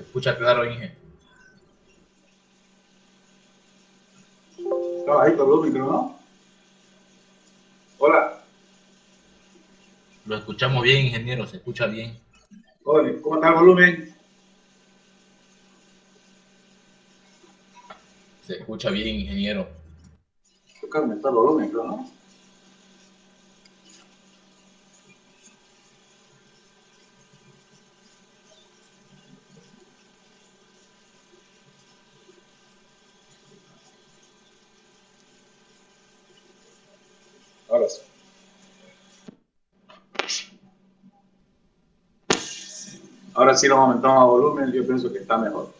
escucha claro, Inge. Está bajito el volumen, creo, ¿no? Hola. Lo escuchamos bien, ingeniero, se escucha bien. Oye, ¿cómo está el volumen? Se escucha bien, ingeniero. Creo que aumentar el volumen, creo, ¿no? Ahora sí. Ahora sí nos aumentamos el volumen, yo pienso que está mejor.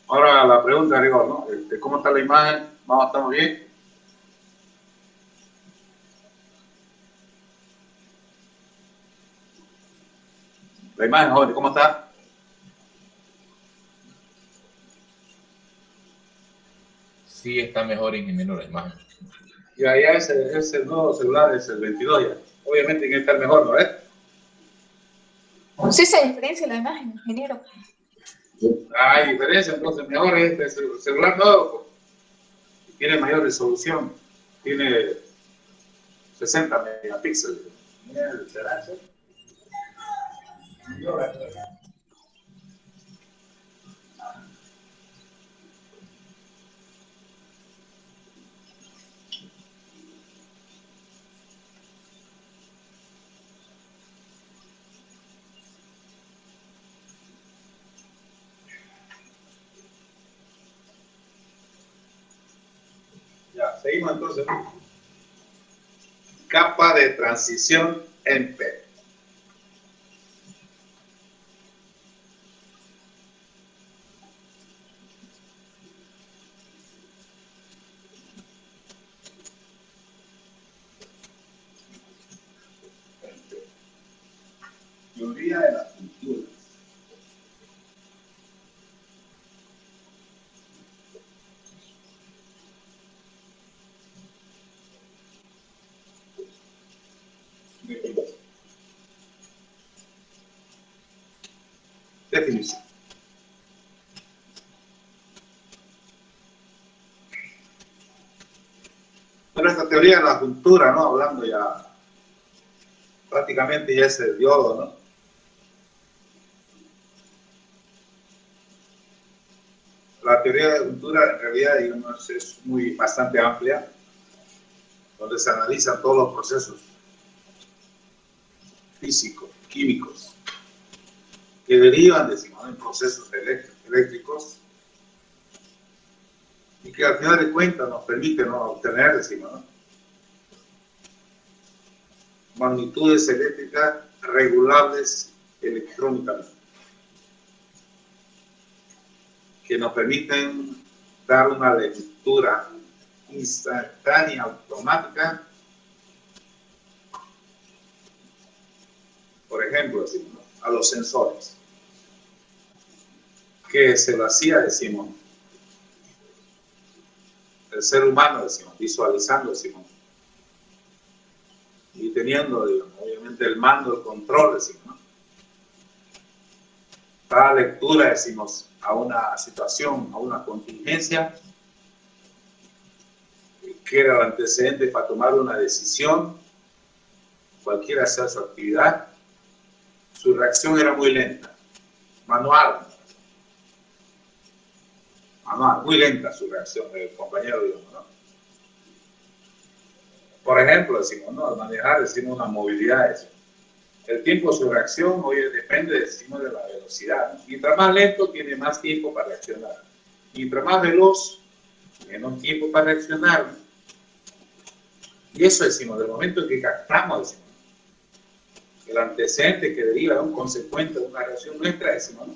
Ahora la pregunta, rigor, ¿no? ¿Cómo está la imagen? ¿Vamos, estamos bien? La imagen, joven, ¿cómo está? Sí está mejor, ingeniero, la imagen. Ya ese nuevo celular es el 22 ya. Obviamente tiene que estar mejor, ¿no es? Sí se diferencia la imagen, ingeniero. Hay diferencia, entonces mejor es este celular nuevo. Tiene mayor resolución. Tiene 60 megapíxeles. ¿Será eso? Ya, seguimos entonces. Capa de transición en P. Teoría de las culturas. Definición. Pero esta teoría de la cultura, ¿no? Hablando ya, prácticamente ya es el diodo, ¿no? La teoría de la cultura en realidad, digamos, es bastante amplia, donde se analizan todos los procesos físicos, químicos, que derivan, decimos, en procesos eléctricos, y que al final de cuentas nos permiten, ¿no?, obtener, decimos, ¿no?, magnitudes eléctricas regulables electrónicamente, que nos permiten dar una lectura instantánea, automática, por ejemplo, decimos, ¿no?, a los sensores, que se lo hacía, decimos, el ser humano, decimos, visualizando, decimos, y teniendo, digamos, obviamente el mando, el control, decimos, ¿no?, para lectura, decimos, a una situación, a una contingencia, que era el antecedente para tomar una decisión, cualquiera sea su actividad, su reacción era muy lenta, manual, muy lenta su reacción del compañero, digamos, ¿no? Por ejemplo, decimos, ¿no?, al manejar, decimos, una movilidad, decimos, el tiempo de su reacción, oye, depende, decimos, de la velocidad, ¿no? Mientras más lento, tiene más tiempo para reaccionar. Mientras más veloz, menos tiempo para reaccionar, ¿no? Y eso, decimos, del momento en que captamos, decimos, el antecedente que deriva de un consecuente de una reacción nuestra, decimos, ¿no?,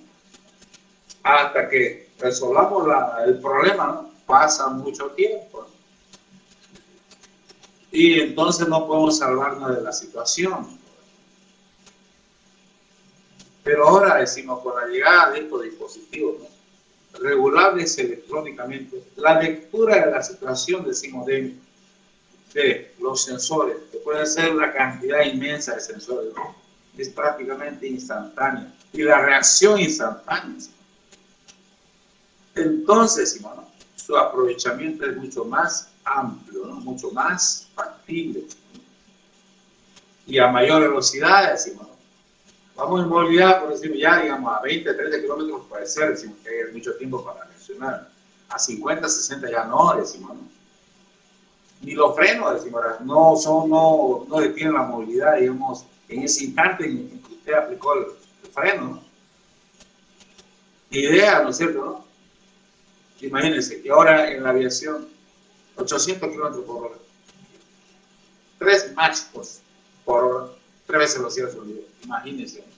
hasta que resolvamos el problema, ¿no?, pasa mucho tiempo, ¿no? Y entonces no podemos salvarnos de la situación. Pero ahora, decimos, con la llegada de estos dispositivos, ¿no?, regulables electrónicamente, la lectura de la situación, decimos, de los sensores, que pueden ser una cantidad inmensa de sensores, ¿no?, es prácticamente instantánea y la reacción instantánea. Entonces, hermano, su aprovechamiento es mucho más amplio, ¿no? Mucho más factible, ¿no? Y a mayor velocidad, decimos, ¿no? Vamos en movilidad, por decir, ya digamos a 20, 30 kilómetros puede ser, decimos que hay mucho tiempo para reaccionar. A 50, 60 ya no, decimos, ¿no? Ni los frenos, decimos, no detienen la movilidad, digamos, en ese instante en que usted aplicó el freno, ¿no? Idea, ¿no es cierto, no? Imagínense que ahora en la aviación, 800 kilómetros por hora, 3 Mach por hora, 3 veces velocidad de sonido, imagínense, ¿no?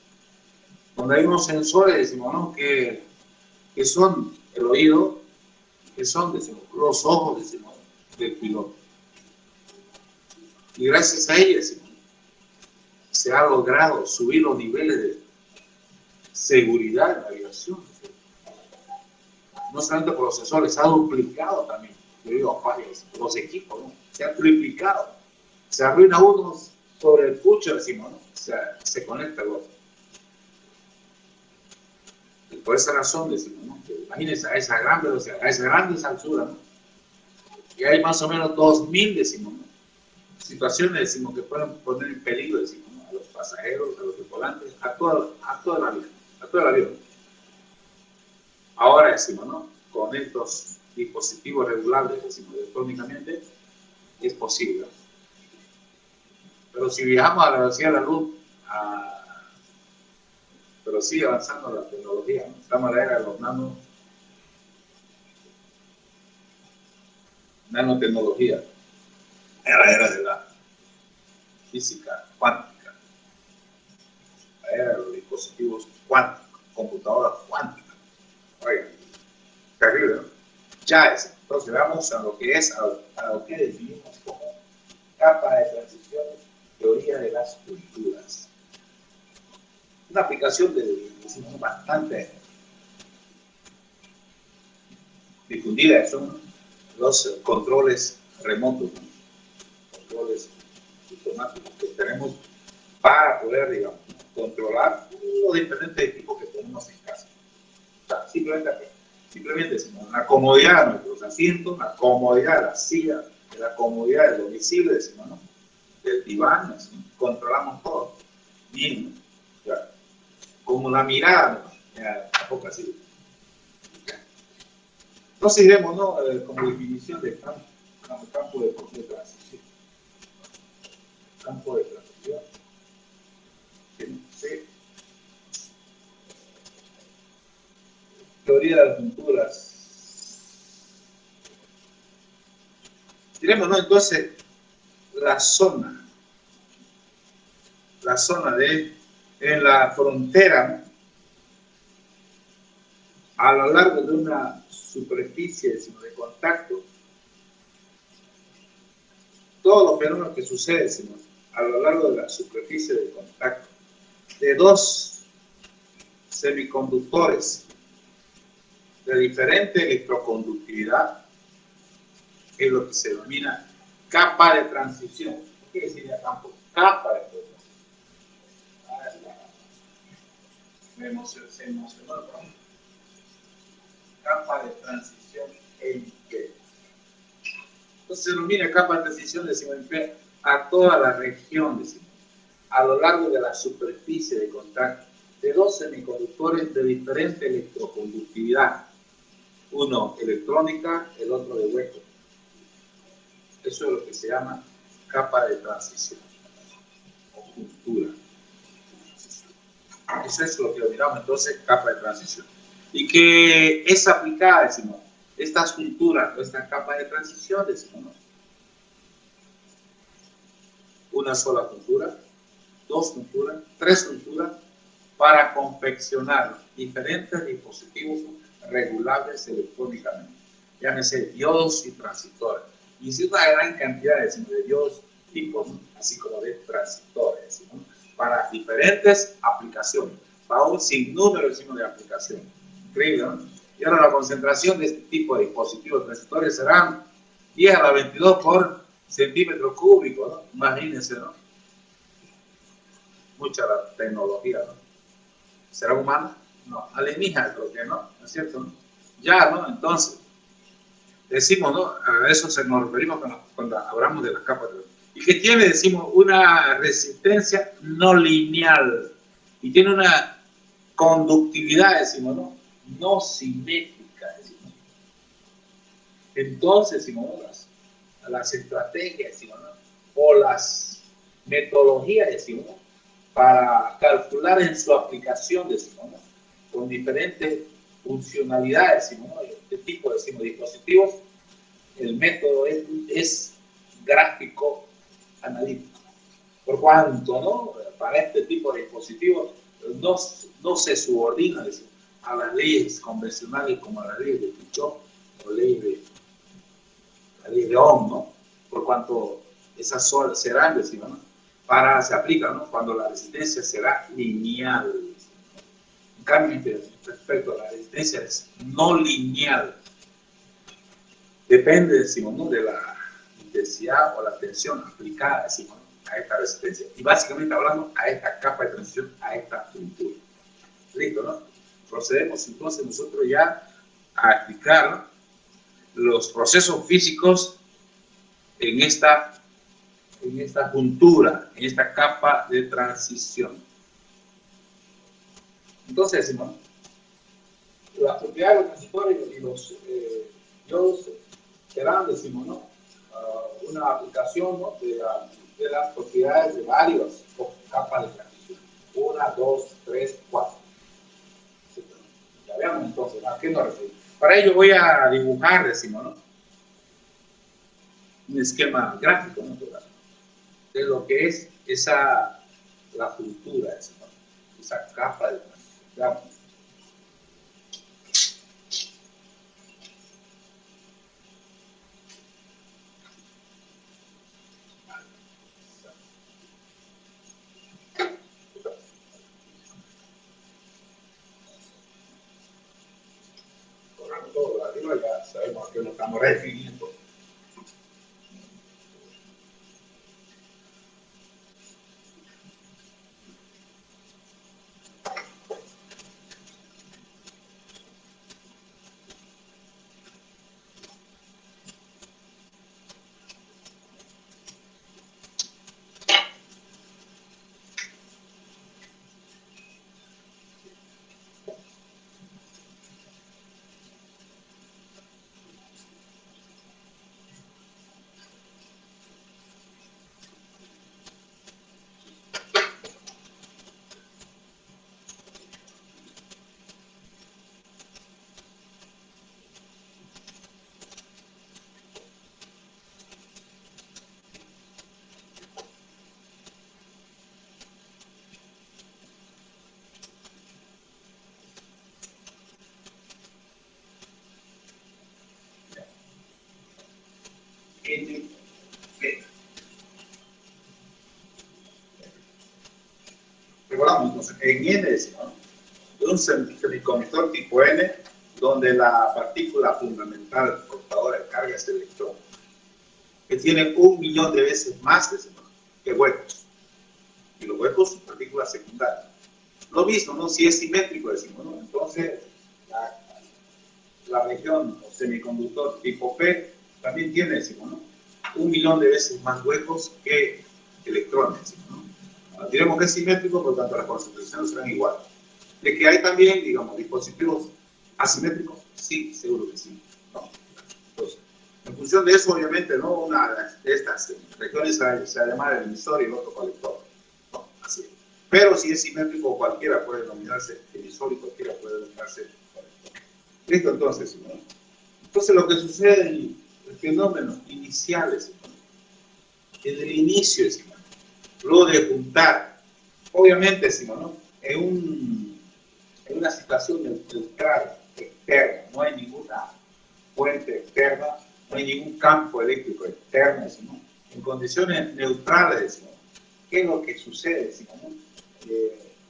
Donde hay unos sensores, decimos, ¿no? Que son el oído, que son, decimos, los ojos, decimos, del piloto. Y gracias a ellas se ha logrado subir los niveles de seguridad en la aviación. No solamente por los sensores, se ha duplicado también, debido a fallas, los equipos, ¿no? Se ha triplicado. Se arruina uno sobre el pucho, decimos, ¿no? O sea, se conecta el otro. Y por esa razón decimos, ¿no? Que imagínense a esa gran velocidad, a esa gran altura, ¿no? Y hay más o menos 2000, decimos, ¿no? Situaciones, decimos, que pueden poner en peligro, decimos, ¿no? A los pasajeros, a los tripulantes, a toda la avión, a todo el avión. Ahora decimos, ¿no? Con estos dispositivos regulables, decimos, electrónicamente, es posible. Pero si viajamos a la velocidad de la luz, pero sigue avanzando la tecnología, ¿no? Estamos en la era de los nanotecnología, en la era de la física cuántica, la era de los dispositivos cuánticos, computadoras cuánticas. Oigan, terrible, ¿no? Ya es. Entonces vamos a lo que es, a lo que definimos como capa de transición, teoría de las culturas. Una aplicación decimos, bastante difundida son los controles remotos, ¿no? Controles automáticos que tenemos para poder, digamos, controlar los diferentes equipos que tenemos en casa. O sea, simplemente decimos, la comodidad de nuestros asientos, la comodidad de la silla, la comodidad del domicilio, decimos, ¿no? Del diván, decimos, controlamos todo. Bien, ya. Como la mirada, ¿no? Ya, tampoco así. Entonces diremos, ¿no? Como definición de campo de transición. Campo de transición. Sí. Teoría de las culturas. Diremos, ¿no? Entonces, la zona en la frontera, ¿no? A lo largo de una superficie, decimos, de contacto, todos los fenómenos que suceden, decimos, a lo largo de la superficie de contacto de dos semiconductores de diferente electroconductividad es lo que se denomina capa de transición. ¿Qué quiere decir campo? Capa de transición. Se emocionó, ¿no? Capa de transición en qué. Entonces se denomina capa de transición, decimos, a toda la región, decimos, a lo largo de la superficie de contacto de dos semiconductores de diferente electroconductividad, uno electrónica, el otro de hueco. Eso es lo que se llama capa de transición o cultura. Eso es lo que denominamos entonces capa de transición. Y que es aplicada, decimos, estas culturas, esta capa de transición, decimos, ¿no? Una sola cultura, dos culturas, tres culturas, para confeccionar diferentes dispositivos regulables electrónicamente, llámese diodos y transistores. Y es una gran cantidad de diodos tipos, ¿no? Así como de transistores, ¿no? Para diferentes aplicaciones, para un sinnúmero de aplicaciones. Increíble, ¿no? Y ahora la concentración de este tipo de dispositivos transistores serán 10 a la 22 por centímetro cúbico, ¿no? Imagínense, ¿no? mucha la tecnología, ¿no? ¿Será humana? No, alienígena creo que no, ¿no es cierto? ¿No? Ya, ¿no? Entonces, decimos, ¿no? A eso se nos referimos cuando hablamos de las capas de... Y que tiene, decimos, una resistencia no lineal y tiene una conductividad, decimos, ¿no? No simétrica, decimos. Entonces, decimos, ¿no? las estrategias, decimos, ¿no? O las metodologías, decimos, ¿no? Para calcular en su aplicación, decimos, ¿no? Con diferentes funcionalidades, decimos, ¿no? Este tipo, decimos, dispositivos, el método es gráfico analítico. Por cuanto, ¿no? Para este tipo de dispositivos no se subordina, decimos, a las leyes convencionales como a la ley de Kirchhoff o la ley de Ohm, ¿no? Por cuanto esas serán, decimos, ¿no? Se aplica, ¿no? Cuando la resistencia será lineal. En cambio, respecto a la resistencia es no lineal. Depende, decimos, ¿no? De la intensidad o la tensión aplicada, decimos, ¿no? A esta resistencia. Y básicamente hablando a esta capa de transición, a esta estructura. Listo, ¿no? Procedemos entonces nosotros ya a explicar, ¿no? Los procesos físicos en esta juntura, en esta capa de transición. Entonces, decimos, las propiedades de los transistores y los diodos serán, decimos, ¿no? Una aplicación, ¿no? de las propiedades de varias capas de transición. 1, 2, 3, 4. Ya veamos entonces, ¿a qué nos referimos? Para ello voy a dibujar, decimos, ¿no? Un esquema gráfico, ¿no? De lo que es la cultura, decimos, esa capa de transición. Todo arriba ya sabemos que lo estamos definiendo. N, B. Recordamos entonces, en N decimos, de un semiconductor tipo N, donde la partícula fundamental portadora de carga es el electrón, que tiene 1.000.000 de veces más, decimos, que huecos. Y los huecos son partículas secundarias. Lo mismo, ¿no? Si es simétrico, decimos, ¿no? Entonces, la región o semiconductor tipo P también tiene, decimos, ¿no? 1.000.000 de veces más huecos que electrones, decimos, ¿no? Diremos que es simétrico, por lo tanto las concentraciones serán iguales. De que hay también, digamos, dispositivos asimétricos, sí, seguro que sí, ¿no? Entonces, en función de eso, obviamente, ¿no? Una de estas regiones se va a llamar el emisor y el otro colector, ¿no? Así es. Pero si es simétrico, cualquiera puede denominarse emisor y cualquiera puede denominarse colector. Listo, entonces, ¿no? Entonces lo que sucede en el fenómeno inicial, en el inicio, decimos, luego de juntar, obviamente, decimos, ¿no? En una situación neutral, externa, no hay ninguna fuente externa, no hay ningún campo eléctrico externo, decimos, en condiciones neutrales, decimos, ¿qué es lo que sucede, decimos, ¿no?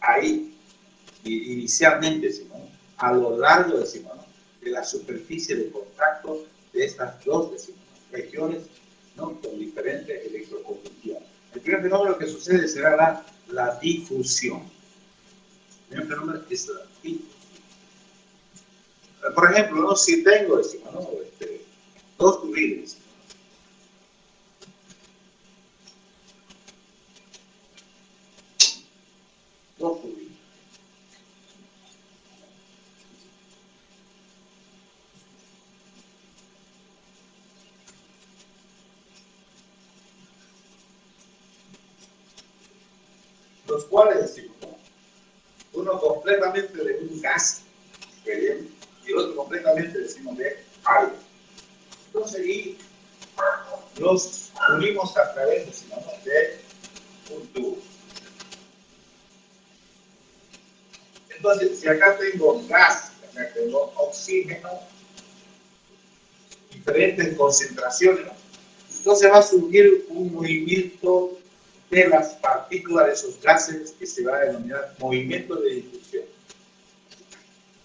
Ahí, inicialmente, decimos, ¿no? A lo largo, decimos, ¿no? De la superficie de contacto de estas dos, decimos, ¿no? Regiones, ¿no? Con diferentes electroconductividades. El primer fenómeno que sucede será la difusión. El fenómeno es la difusión. Por ejemplo, ¿no? Si tengo, decimos, ¿no? Dos tubiles. Dos tubiles. Los cuales decimos, ¿no? Uno completamente de un gas, ¿bien? Y el otro completamente decimos de aire. Entonces, y los unimos a través decimos, ¿no? De un tubo. Entonces, si acá tengo gas, acá tengo oxígeno, diferentes concentraciones, ¿no? Entonces va a surgir un movimiento de las partículas de esos gases que se va a denominar movimiento de difusión.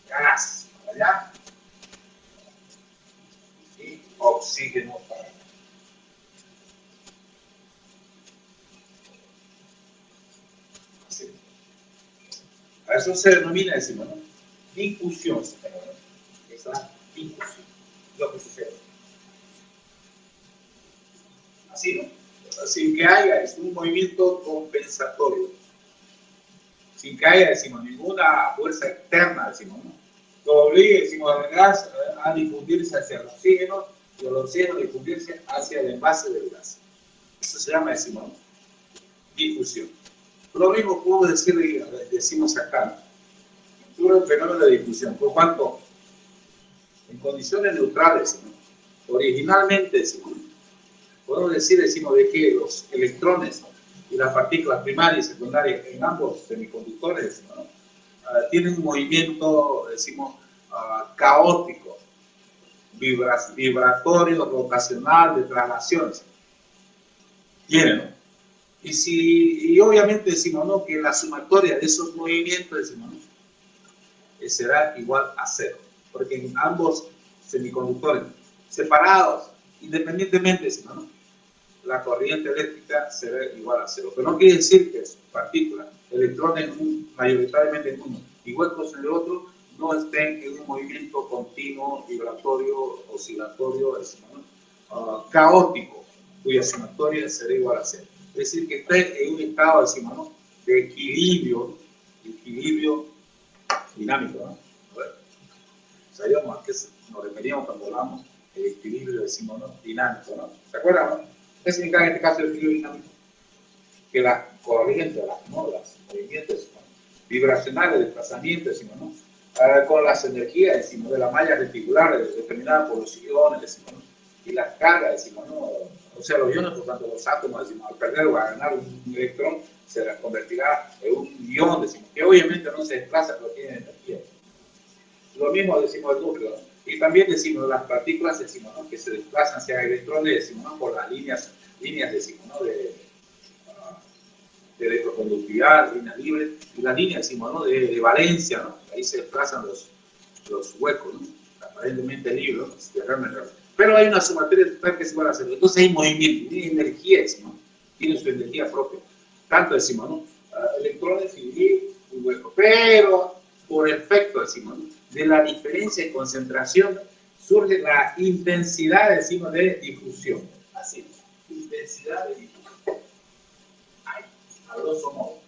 Gas para allá y oxígeno para allá. Así. A eso se denomina, decimos, ¿no? Difusión. Esa difusión. Lo que sucede. Así, ¿no? Sin que haya, es un movimiento compensatorio. Sin que haya, decimos, ninguna fuerza externa, decimos, ¿no? Lo obliga, decimos, al gas a difundirse hacia el oxígeno y el oxígeno a difundirse hacia el envase del gas. Eso se llama, decimos, ¿no? Difusión. Lo mismo puedo decimos acá, ¿no? El fenómeno de difusión. Por cuanto, en condiciones neutrales, ¿no? Originalmente, decimos, podemos decimos, de que los electrones y las partículas primarias y secundarias en ambos semiconductores, ¿no? Tienen un movimiento, decimos, caótico, vibratorio, rotacional, de traslaciones. Tienen, ¿no? Y obviamente decimos, ¿no? Que la sumatoria de esos movimientos, decimos, ¿no? Será igual a cero, porque en ambos semiconductores separados, independientemente, decimos, ¿no? La corriente eléctrica será igual a cero. Pero no quiere decir que partículas, electrones mayoritariamente en uno y huecos en el otro, no estén en un movimiento continuo, vibratorio, oscilatorio, ¿no? Caótico, cuya sumatoria será igual a cero. Es decir, que esté en un estado, decimos, ¿no? De equilibrio dinámico, ¿no? A ver, sabíamos a qué nos referíamos cuando hablamos de equilibrio, decimos, ¿no? Dinámico, ¿no? ¿Se acuerdan, no? ¿Qué significa en este caso el equilibrio dinámico? Que la corriente, las movimientos, ¿no? Vibracionales, desplazamientos, decimos, ¿no? Con las energías, decimos, de la malla reticular determinada por los iones, decimos, ¿no? Y las cargas, decimos, ¿no? O sea, los iones, por tanto, los átomos, decimos, al perder o a ganar un electrón, se las convertirá en un ion, decimos, que obviamente no se desplaza, pero tiene energía. Lo mismo decimos el núcleo, ¿no? Y también decimos las partículas, decimos, ¿no? Que se desplazan hacia electrones, decimos, ¿no? Por las líneas decimos, ¿no? De electroconductividad, líneas libres, y las líneas, decimos, ¿no? De valencia, ¿no? Ahí se desplazan los huecos, ¿no? Aparentemente libres, ¿no? Pero hay una sumatoria total que se van a hacer. Entonces hay movimiento, tiene energía, decimos, ¿no? Tiene su energía propia. Tanto, decimos, ¿no? Electrones y un hueco. Pero por efecto, decimos, ¿no? De la diferencia de concentración surge la intensidad, decimos, de difusión. Así, intensidad de difusión. Ahí, a grosso modo.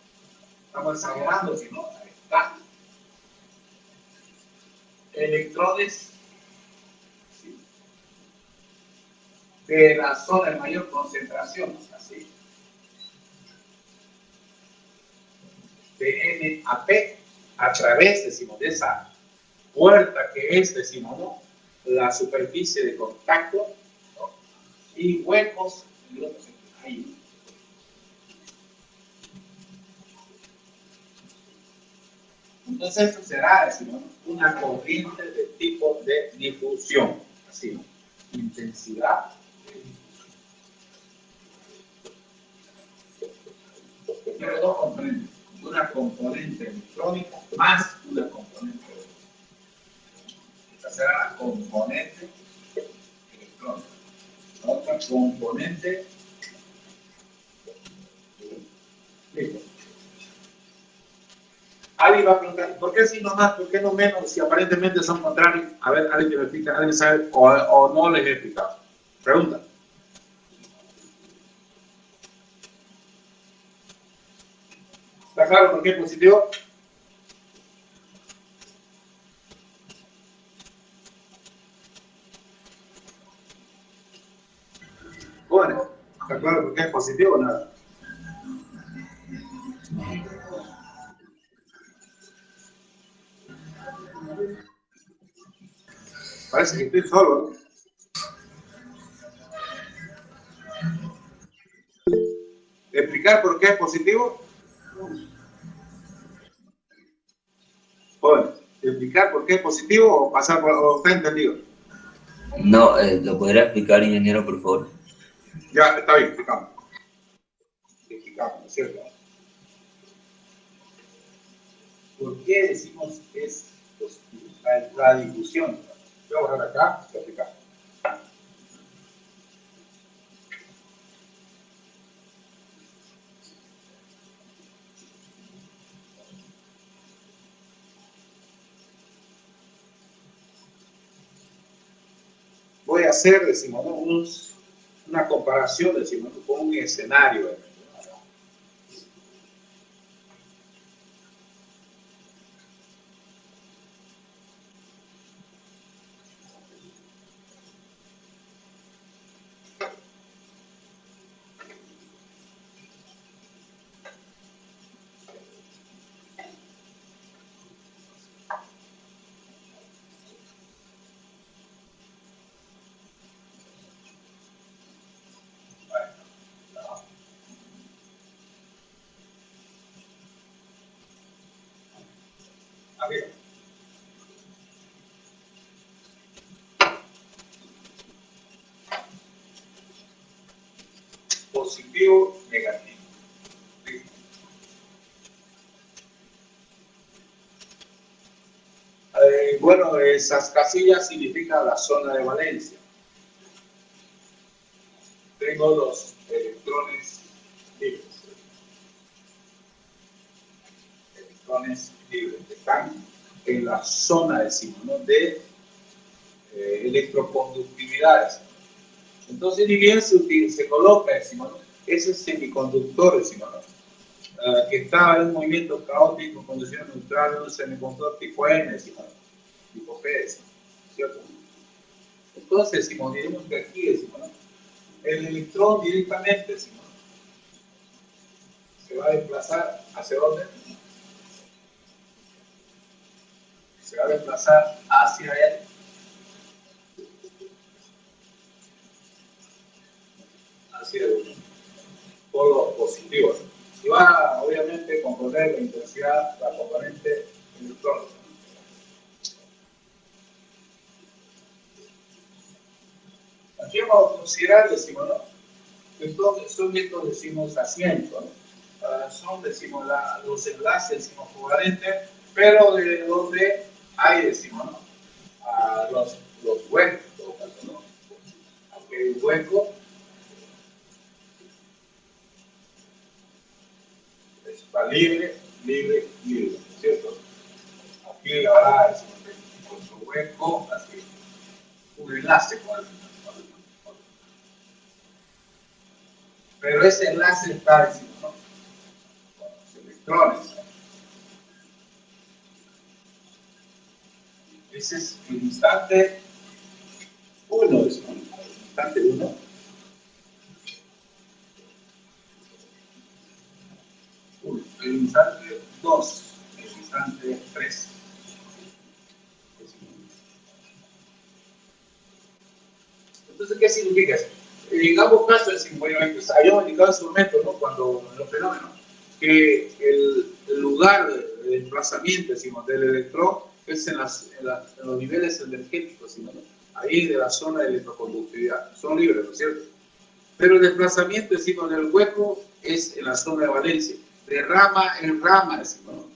Estamos exagerando, si no, ahí está. Electrones, ¿sí? De la zona de mayor concentración, así. De N a P, a través, decimos, de esa puerta que es, decimos, ¿no? La superficie de contacto, ¿no? Y huecos en el otro sentido. Ahí. Entonces, esto será, decimos, ¿no? Una corriente de tipo de difusión. Así, ¿no? Intensidad de difusión. Tiene dos componentes. Una componente electrónica más una componente eléctrica. Esta será la componente electrónica. La otra componente eléctrica. Alguien va a preguntar, ¿por qué sí no más? ¿Por qué no menos? Si aparentemente son contrarios. A ver, alguien que me explica, alguien sabe o no les he explicado. Pregunta. ¿Está claro por qué es positivo? Bueno, ¿está claro por qué es positivo o nada? Parece que estoy solo, ¿no? ¿Explicar por qué es positivo? Bueno, ¿explicar por qué es positivo o pasar por, o está entendido? No, ¿lo podrá explicar, ingeniero, por favor? Ya, está bien, explicamos. Explicamos, ¿no es cierto? ¿Por qué decimos que es positivo? La difusión. Voy a borrar acá y explicar. Voy a hacer, decimos, ¿no? Una comparación, decimos, ¿no? Con un escenario. Arriba. Positivo, negativo. Bueno, esas casillas significan la zona de valencia. Tengo los electrones libres. Electrones libres que están en la zona, decimos, ¿no? De electroconductividades. Entonces, ni bien se coloca, decimos, ¿no? Ese semiconductor, decimos, ¿no? Que está en un movimiento caótico, condiciones neutrales, un semiconductor tipo N, decimos, ¿no? Tipo P, decimos, ¿cierto? Entonces, decimos, diremos que aquí, decimos, ¿no? El electrón directamente, decimos, ¿no? Se va a desplazar hacia dónde? Se va a desplazar hacia el polo positivo. Y va, obviamente, a componer la intensidad, la componente electrónica. Aquí vamos a considerar, decimos, ¿no? Entonces, son estos, decimos, asientos, ¿no? Son, decimos, los enlaces, decimos, covalentes, pero de donde hay, decimos, ¿no? Los huecos, ¿no? Aquí hay un hueco, está libre, libre, libre, ¿cierto? Aquí habrá, decimos, otro hueco, así, un enlace con el. Pero ese enlace está, decimos, ¿no? Con los electrones. Ese es el instante 1, decimos, ¿no? El instante 1. El instante 2, el instante 3. Entonces, ¿qué significa eso? En ambos casos, decimos, obviamente, habíamos indicado en su momento, ¿no? Cuando en los fenómenos, que el lugar de desplazamiento, decimos, del electrón es en los niveles energéticos, decimos, ¿no? Ahí de la zona de electroconductividad. Son libres, ¿no es cierto? Pero el desplazamiento, decimos, del hueco es en la zona de valencia. De rama en rama, decimos, ¿no?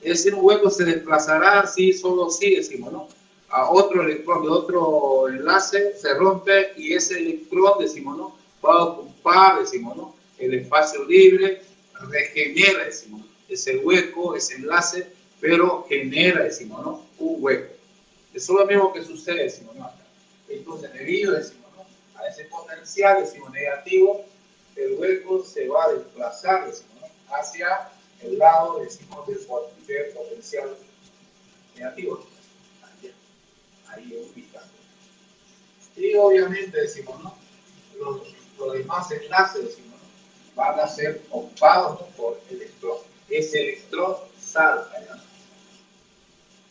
Es decir, un hueco se desplazará sí, solo sí, decimos, ¿no? A otro electrón de otro enlace se rompe y ese electrón, decimos, ¿no? Va a ocupar, decimos, ¿no? El espacio libre, regenera, decimos, ¿no? ese hueco, ese enlace, pero genera, decimos, ¿no? Un hueco. Eso es lo mismo que sucede, decimos, ¿no? Acá. Entonces, debido, decimos, ¿no? A ese potencial, decimos, negativo, el hueco se va a desplazar, decimos, ¿no? Hacia el lado, decimos, del potencial negativo. Ahí ubicado. Y obviamente, decimos, ¿no? Los demás enlaces, decimos, ¿no? Van a ser ocupados, ¿no? Por electrón. Ese electrón salta, ¿no?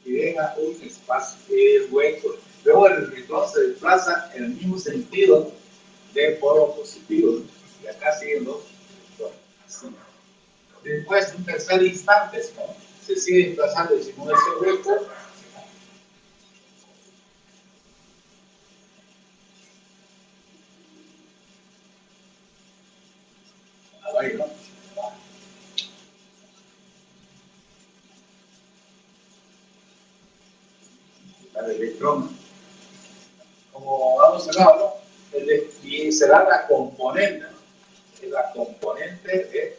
Y deja un espacio, el hueco. Luego el electrón se desplaza en el mismo sentido del polo positivo, ¿no? Y acá siguen los electrones. Así. Después, un tercer instante, ¿no? Se sigue desplazando, decimos, ese hueco. Ahí, ¿no? El electrón, como vamos a hablar, ¿no? Y será la componente, ¿no? La componente de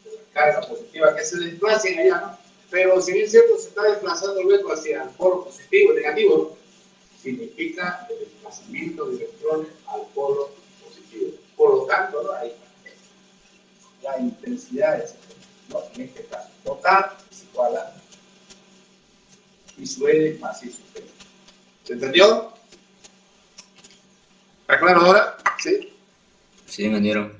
la carga positiva que se desplace allá, ¿no? Pero si bien es cierto, se está desplazando el hueco hacia el polo positivo, negativo, ¿no? Significa el desplazamiento de electrones al polo positivo. Por lo tanto, ¿no? Ahí la intensidad es, ¿no? En este caso, total es igual a y su N más I sub P. ¿Se entendió? ¿Está claro ahora? ¿Sí? Sí, ingeniero.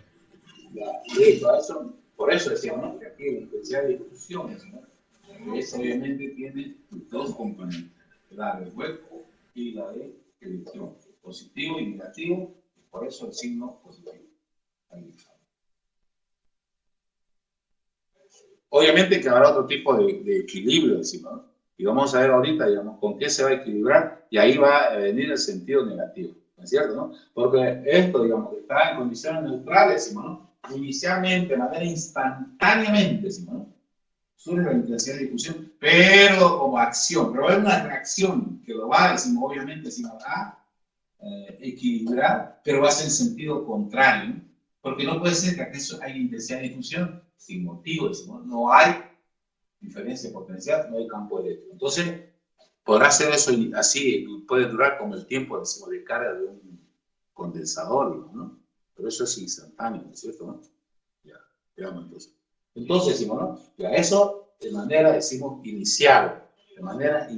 Ya, listo, eso, por eso decíamos, ¿no? Que aquí la intensidad de difusión, ¿no? Esa obviamente tiene dos componentes, la del hueco y la de electrón, positivo y negativo, por eso el signo positivo. Ahí está. Obviamente que habrá otro tipo de equilibrio, decimos, ¿no? Y vamos a ver ahorita, digamos, con qué se va a equilibrar, y ahí va a venir el sentido negativo, ¿no es cierto, no? Porque esto, digamos, está en condiciones neutrales, decimos, ¿no? Inicialmente, de manera instantáneamente, decimos, ¿no? Surge la intensidad de difusión, pero como acción, pero es una reacción que lo va, decimos, obviamente, decimos, a equilibrar, pero va a ser en sentido contrario, ¿no? Porque no puede ser que acaso haya intensidad de difusión sin motivo, decimos, no hay diferencia potencial, no hay campo eléctrico. Entonces, podrá ser eso así, puede durar como el tiempo, decimos, de carga de un condensador, ¿no? Pero eso es instantáneo, ¿no es cierto? ¿No? Ya, veamos entonces. Entonces, decimos, ¿no? Ya eso de manera, decimos, inicial, de manera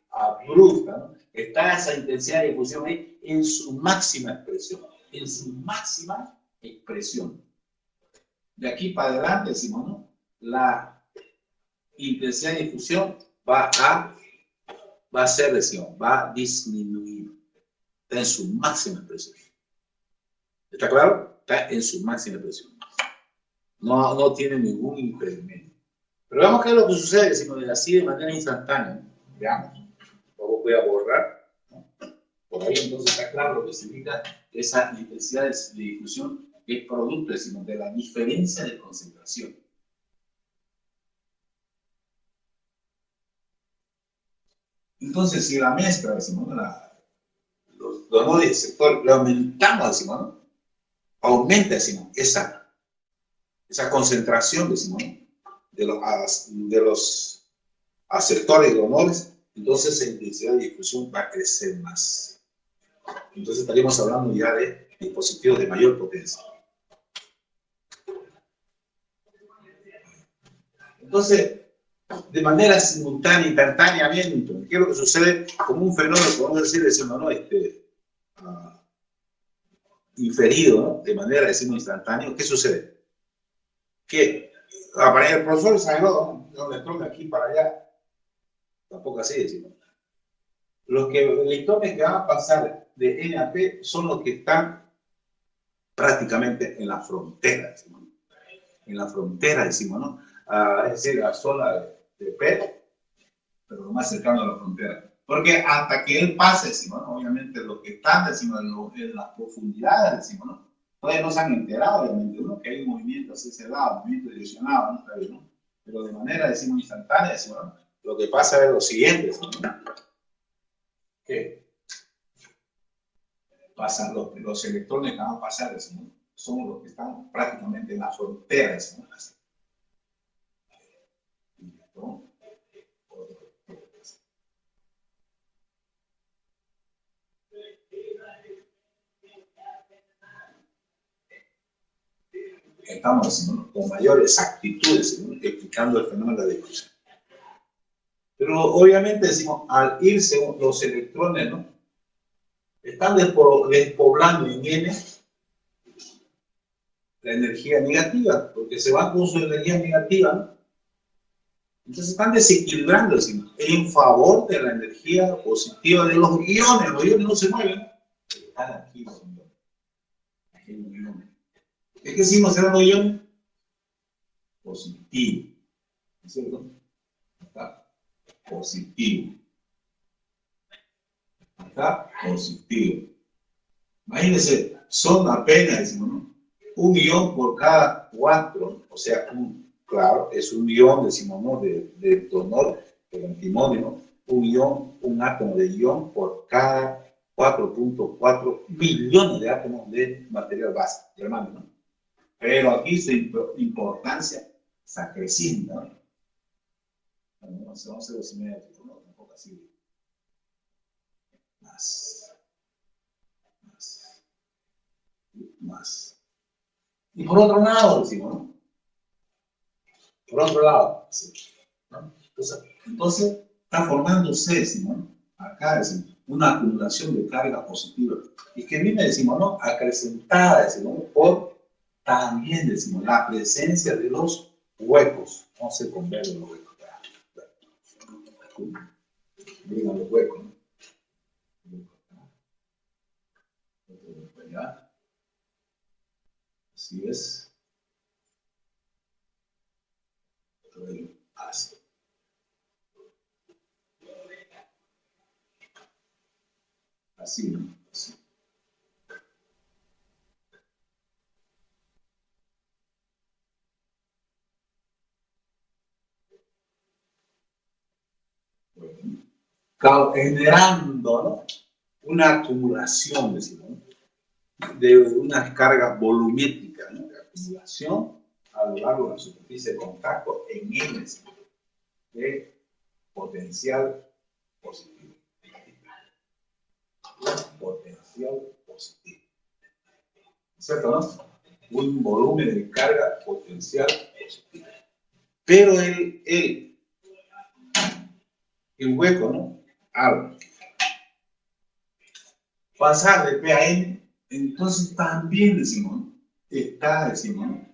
abrupta, ¿no? Está esa intensidad de difusión ahí en su máxima expresión, en su máxima expresión. De aquí para adelante, decimos, ¿no? La intensidad de difusión va a ser, decimos, va a disminuir. Está en su máxima expresión. ¿Está claro? Está en su máxima expresión. No tiene ningún impedimento. Pero veamos qué es lo que sucede, decimos, así de manera instantánea, ¿no? Veamos. Luego voy a borrar, ¿no? Por ahí entonces está claro lo que significa esa intensidad de difusión, que es producto, decimos, de la diferencia de concentración. Entonces, si la mezcla, decimos, los nodos del sector, le aumentamos, decimos, ¿no? Aumenta, decimos, esa concentración, decimos, ¿no? De los aceptores de honores, entonces la intensidad de difusión va a crecer más. Entonces estaríamos hablando ya de dispositivos de mayor potencia. Entonces, de manera simultánea, instantáneamente, ¿qué es lo que sucede? Como un fenómeno, podemos decir, decimos, ¿no? Inferido, ¿no? De manera, decimos, instantánea. ¿Qué sucede? Que para el profesor exageró, ¿no? Le toca aquí para allá. Tampoco así, decimos. Los electrones que van a pasar de N a P son los que están prácticamente en la frontera, decimos, ¿no? En la frontera, decimos, ¿no? Es decir, la zona de P, pero lo más cercano a la frontera. Porque hasta que él pase, decimos, ¿no? Obviamente los que están, decimos, en las profundidades, decimos, ¿no? Todavía no se han enterado, obviamente, ¿no? Que hay un movimiento hacia ese lado, movimiento direccionado, ¿no? ¿No? Pero de manera, decimos, instantánea, decimos, ¿no? Lo que pasa es lo siguiente, decimos, ¿no? Que pasan los electrones que van a pasar, decimos, son los que están prácticamente en la frontera, decimos, ¿no? Estamos haciendo con mayor exactitud, decimos, explicando el fenómeno de la difusión. Pero obviamente decimos, al irse los electrones, ¿no? Están despoblando en N la energía negativa, porque se van con su energía negativa, ¿no? Entonces están desequilibrando, decimos, en favor de la energía positiva de los iones. Los iones no se mueven, están aquí los iones. Aquí los iones. ¿Qué decimos eran los iones? Positivo. ¿No es cierto? Acá, positivo. Acá, positivo. Imagínense, son apenas, decimos, ¿no? Un ion por cada 4, o sea, claro, es un ion, decimos, ¿no? De donor, del antimonio, ¿no? Un ion, un átomo de ion por cada 4.4 billones de átomos de material base, hermano, ¿no? Pero aquí su importancia se acrecienta, ¿no? No, se vamos a hacer 2,5, ¿no? Tampoco así. Más. Y por otro lado, decimos, ¿no? Por otro lado, ¿sí? ¿No? Entonces, está formándose, decimos, ¿no? Acá, decimos, una acumulación de carga positiva. Y que viene, decimos, ¿no? Acrecentada, decimos, ¿no? Por también, decimos, la presencia de los huecos. No se convergen los huecos. Miren los huecos, ¿no? Así es. Así. Así, ¿no? Así. Bueno, generando, ¿no? Una acumulación, decimos, ¿no? De una carga volumétrica, ¿no? De acumulación a lo largo de la superficie de contacto en N de potencial positivo. Potencial positivo. ¿Cierto, no? Un volumen de carga potencial positivo. Pero el hueco, ¿no? Al pasar de P a N, entonces también decimos, ¿no? Está, decimos, ¿no?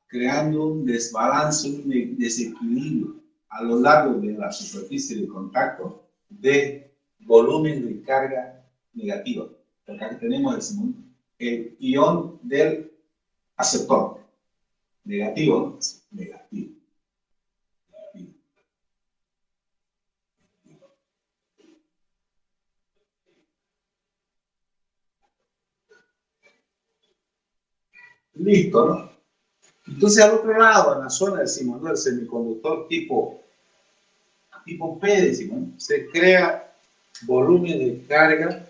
Creando un desbalance, un desequilibrio a lo largo de la superficie de contacto de volumen de carga negativa. Porque aquí tenemos, decimos, el ion del aceptor. Negativo, negativo. Listo, ¿no? Entonces al otro lado, en la zona, decimos, ¿no? El semiconductor tipo P, decimos, ¿no? Se crea volumen de carga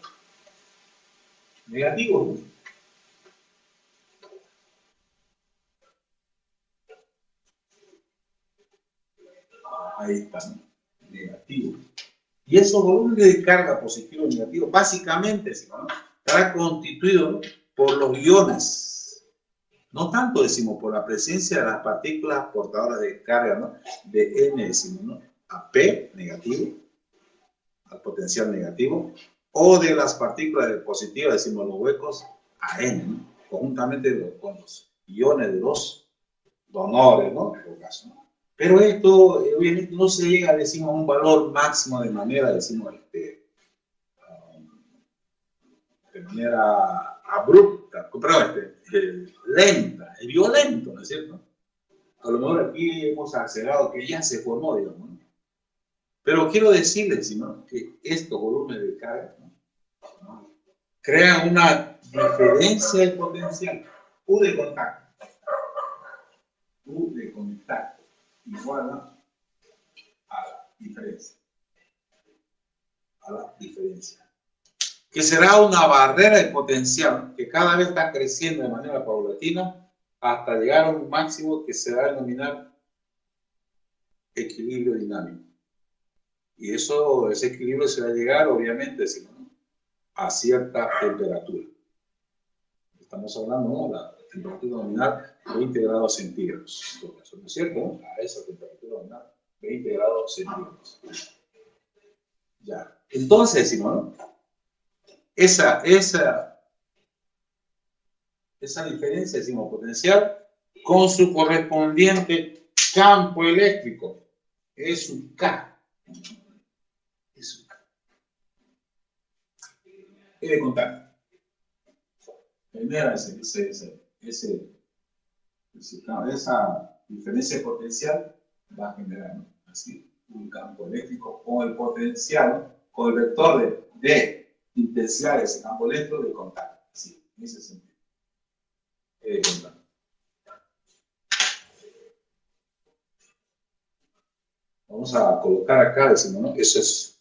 negativo, ¿no? Ahí está, ¿no? Negativo. Y esos volúmenes de carga positivo y negativo, básicamente, ¿no? Estará constituido, ¿no? Por los iones. No tanto, decimos, por la presencia de las partículas portadoras de carga, ¿no? De N, decimos, ¿no? A P, negativo, al potencial negativo, o de las partículas positivas, decimos, los huecos, a N, ¿no? Conjuntamente con los iones de los donores, ¿no? En todo caso, ¿no? Pero esto, obviamente, no se llega, decimos, a un valor máximo de manera, decimos, de manera abrupta, perdón, lenta, es violento, ¿no es cierto? A lo mejor aquí hemos acelerado que ya se formó, digamos, ¿no? Pero quiero decirles, ¿no? Que estos volúmenes de carga, ¿no? Crean una diferencia de potencial, U de contacto. U de contacto igual a la diferencia. A la diferencia. Que será una barrera de potencial que cada vez está creciendo de manera paulatina hasta llegar a un máximo que se va a denominar equilibrio dinámico. Y ese equilibrio se va a llegar, obviamente, si no, a cierta temperatura. Estamos hablando, ¿no? La temperatura nominal 20 grados centígrados. ¿No es cierto? A esa temperatura nominal 20 grados centígrados. Ya. Entonces, decimos, ¿no? Esa diferencia, decimos, potencial con su correspondiente campo eléctrico es su K. Es su K. ¿Qué de contar? Primero, esa diferencia potencial va a generar, ¿no? Así, un campo eléctrico con el potencial, con el vector de intensidad de ese campo eléctrico de contacto. Así, en ese sentido. Vamos a colocar acá, decimos, ¿no? Eso es,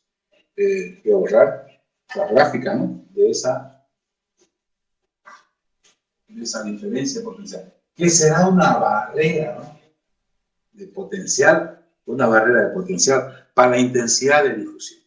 voy a borrar la gráfica, ¿no? De esa diferencia potencial. Que será una barrera, ¿no? De potencial, una barrera de potencial para la intensidad de difusión.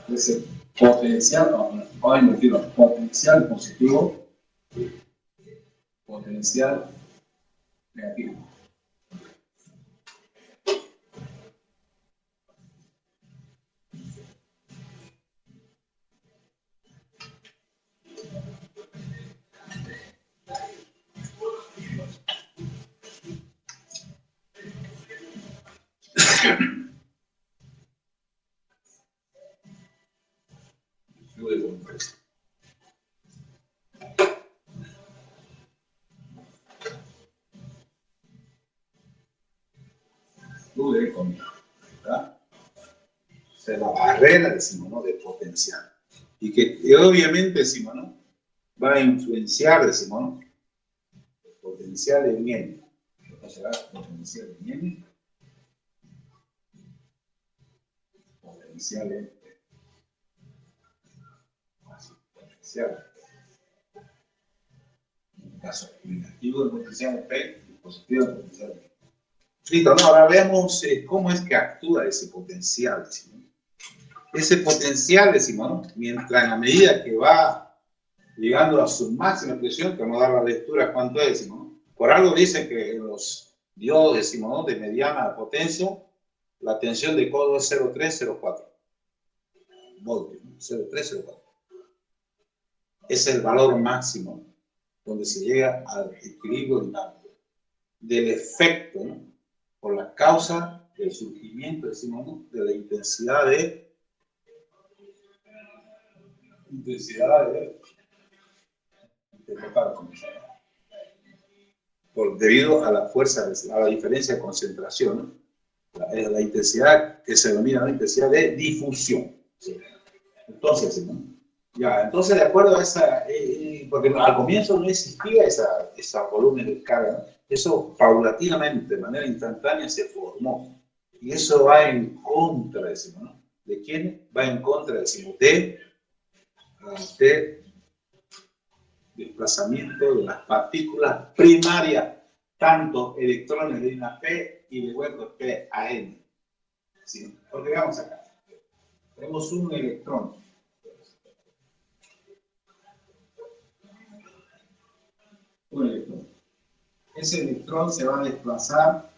Ese potencial, vamos a invertirlo, potencial positivo, potencial negativo. Fluye con, ¿verdad? O sea, la barrera, decimos, ¿no? De potencial. Y que obviamente, decimos, ¿no? Va a influenciar, decimos, ¿no? El potencial en N. ¿Qué será potencial en N? Potencial en potencial. En el caso negativo del potencial en P, y positivo del potencial en P. Listo, ¿no? Ahora veamos cómo es que actúa ese potencial, decimos. Ese potencial, decimos, ¿no? Mientras en la medida que va llegando a su máxima expresión, que vamos a dar la lectura cuánto es, decimos, ¿no? Por algo dicen que en los diodos, decimos, ¿no? De mediana potencia, la tensión de codo es 0,304 voltios, ¿no? 0,304. Es el valor máximo donde se llega al equilibrio dinámico del efecto, ¿no? Por la causa del surgimiento, decimos, ¿no? De la intensidad de debido a la fuerza, a la diferencia de concentración, ¿no? La intensidad que se denomina la intensidad de difusión. ¿Sí? Entonces, ¿no? Ya, entonces de acuerdo a esa, porque al comienzo no existía esa volumen de carga, ¿no? Eso paulatinamente, de manera instantánea, se formó. Y eso va en contra, decimos, ¿no? ¿De quién? Va en contra, decimos, de desplazamiento de las partículas primarias, tanto electrones de una P y de huecos P a N. ¿Sí? Porque veamos acá, tenemos un electrón. Un electrón. Ese electrón se va a desplazar,